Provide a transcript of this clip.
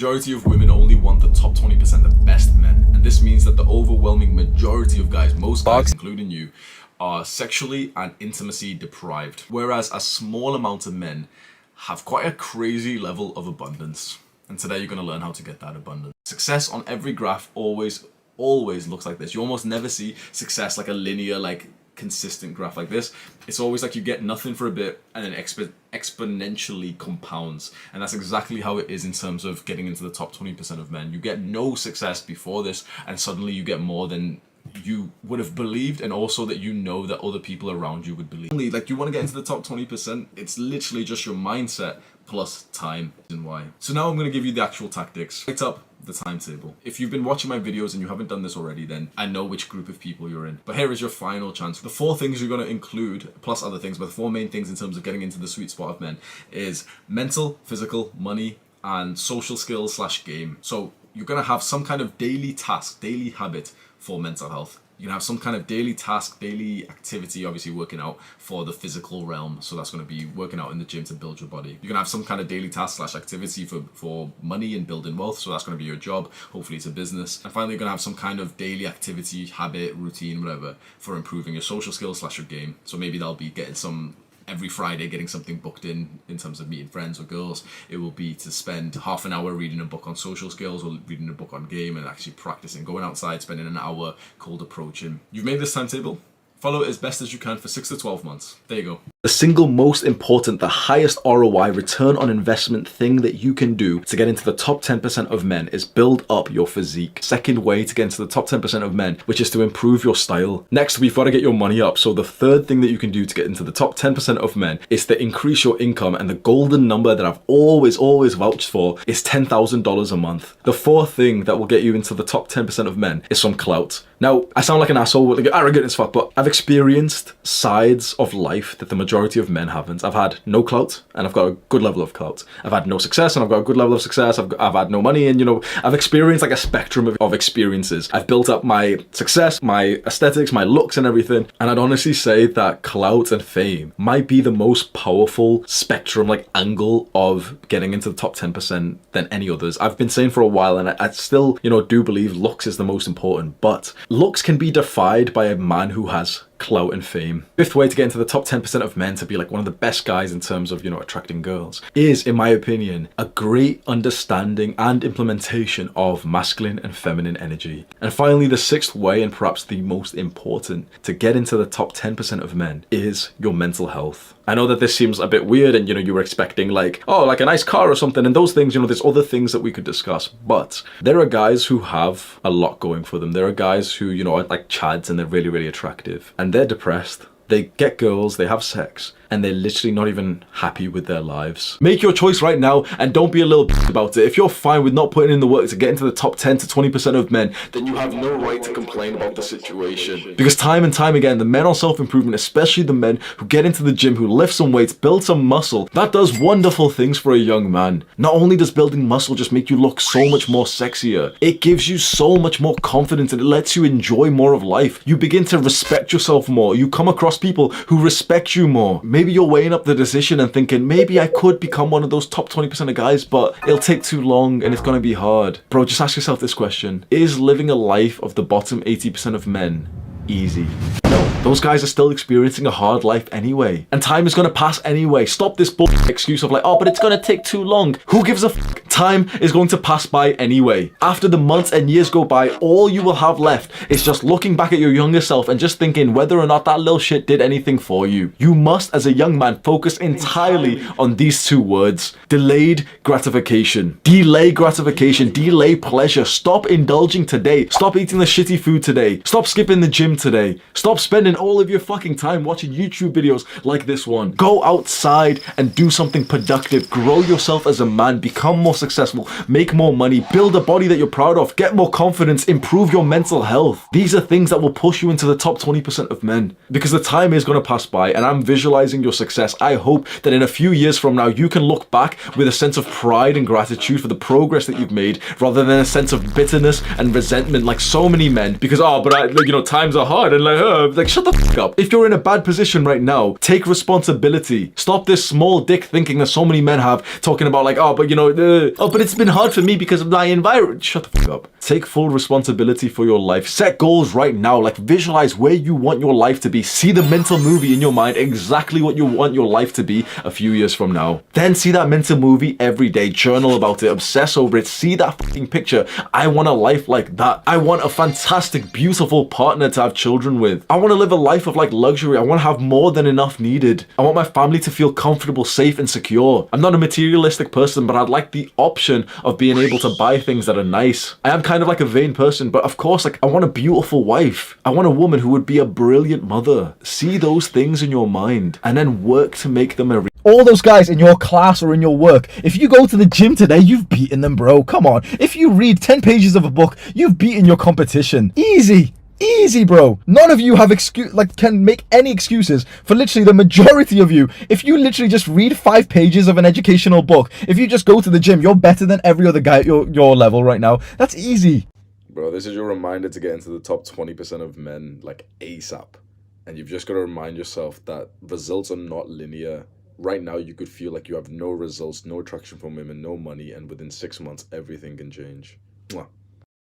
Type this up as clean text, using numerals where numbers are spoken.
Majority of women only want the top 20%, the best men, and this means that the overwhelming majority of guys, most guys including you, are sexually and intimacy deprived, whereas a small amount of men have quite a crazy level of abundance. And today you're going to learn how to get that abundance. Success on every graph always looks like this. You almost never see success like a linear, like consistent graph like this. It's always like you get nothing for a bit and then exponentially compounds, and that's exactly how it is in terms of getting into the top 20% of men. You get no success before this and suddenly you get more than you would have believed, and also that you know that other people around you would believe. Like, you want to get into the top 20%, it's literally just your mindset plus time and why. So now I'm going to give you the actual tactics. Picked up the timetable. If you've been watching my videos and you haven't done this already, then I know which group of people you're in. But here is your final chance. The 4 things you're going to include, plus other things, but the 4 main things in terms of getting into the sweet spot of men is mental, physical, money, and social skills / game. So you're going to have some kind of daily task, daily habit for mental health. You can have some kind of daily task, daily activity, obviously working out for the physical realm. So that's going to be working out in the gym to build your body. You're going to have some kind of daily task / activity for money and building wealth. So that's going to be your job. Hopefully it's a business. And finally, you're going to have some kind of daily activity, habit, routine, whatever, for improving your social skills / your game. So maybe that'll be getting some every Friday, getting something booked in terms of meeting friends or girls. It will be to spend half an hour reading a book on social skills or reading a book on game and actually practicing, going outside, spending an hour cold approaching. You've made this timetable. Follow it as best as you can for 6 to 12 months. There you go. The single most important, the highest ROI, return on investment thing that you can do to get into the top 10% of men is build up your physique. Second way to get into the top 10% of men, which is to improve your style. Next, we've got to get your money up. So the third thing that you can do to get into the top 10% of men is to increase your income. And the golden number that I've always vouched for is $10,000 a month. The fourth thing that will get you into the top 10% of men is some clout. Now, I sound like an asshole, like arrogant as fuck, but I've experienced sides of life that the majority of men haven't. I've had no clout and I've got a good level of clout. I've had no success and I've got a good level of success. I've had no money, and I've experienced like a spectrum of experiences. I've built up my success, my aesthetics, my looks and everything. And I'd honestly say that clout and fame might be the most powerful spectrum, like angle of getting into the top 10% than any others. I've been saying for a while, and I still, do believe looks is the most important, but looks can be defied by a man who has clout and fame. Fifth way to get into the top 10% of men to be like one of the best guys in terms of, attracting girls is, in my opinion, a great understanding and implementation of masculine and feminine energy. And finally, the sixth way, and perhaps the most important, to get into the top 10% of men is your mental health. I know that this seems a bit weird and, you were expecting like a nice car or something, and those things, there's other things that we could discuss, but there are guys who have a lot going for them. There are guys who, are like chads and they're really, really attractive, and they're depressed. They get girls, they have sex, and they're literally not even happy with their lives. Make your choice right now and don't be a little about it. If you're fine with not putting in the work to get into the top 10 to 20% of men, then you have no right to complain about the situation. Because time and time again, the men on self-improvement, especially the men who get into the gym, who lift some weights, build some muscle, that does wonderful things for a young man. Not only does building muscle just make you look so much more sexier, it gives you so much more confidence and it lets you enjoy more of life. You begin to respect yourself more. You come across people who respect you more. Maybe you're weighing up the decision and thinking, maybe I could become one of those top 20% of guys, but it'll take too long and it's gonna be hard. Bro, just ask yourself this question. Is living a life of the bottom 80% of men easy? No, those guys are still experiencing a hard life anyway. And time is gonna pass anyway. Stop this excuse of like, oh, but it's gonna take too long. Who gives a f? Time is going to pass by anyway. After the months and years go by, all you will have left is just looking back at your younger self and just thinking whether or not that little shit did anything for you. You must, as a young man, focus entirely on these 2 words. Delayed gratification. Delay gratification. Delay pleasure. Stop indulging today. Stop eating the shitty food today. Stop skipping the gym today. Stop spending all of your fucking time watching YouTube videos like this one. Go outside and do something productive. Grow yourself as a man. Become more successful, make more money, build a body that you're proud of, get more confidence, improve your mental health. These are things that will push you into the top 20% of men, because the time is going to pass by and I'm visualizing your success. I hope that in a few years from now, you can look back with a sense of pride and gratitude for the progress that you've made, rather than a sense of bitterness and resentment like so many men, because, time's are hard and like shut the fuck up. If you're in a bad position right now, take responsibility. Stop this small dick thinking that so many men have, talking about like, oh, but you know, but it's been hard for me because of my environment. Shut the fuck up. Take full responsibility for your life. Set goals right now. Like, visualize where you want your life to be. See the mental movie in your mind, exactly what you want your life to be a few years from now. Then see that mental movie every day. Journal about it. Obsess over it. See that fucking picture. I want a life like that. I want a fantastic, beautiful partner to have children with. I want to live a life of like luxury. I want to have more than enough needed. I want my family to feel comfortable, safe, and secure. I'm not a materialistic person, but I'd like the option of being able to buy things that are nice. I am kind of like a vain person, but of course, like, I want a beautiful wife. I want a woman who would be a brilliant mother. See those things in your mind and then work to make them a all those guys in your class or in your work, if you go to the gym today, you've beaten them, bro. Come on. If you read 10 pages of a book, you've beaten your competition. Easy. Easy, bro. None of you have can make any excuses for literally the majority of you. If you literally just read 5 pages of an educational book, if you just go to the gym, you're better than every other guy at your level right now. That's easy. Bro, this is your reminder to get into the top 20% of men, like, ASAP. And you've just got to remind yourself that results are not linear. Right now, you could feel like you have no results, no attraction from women, no money, and within 6 months, everything can change. Mwah.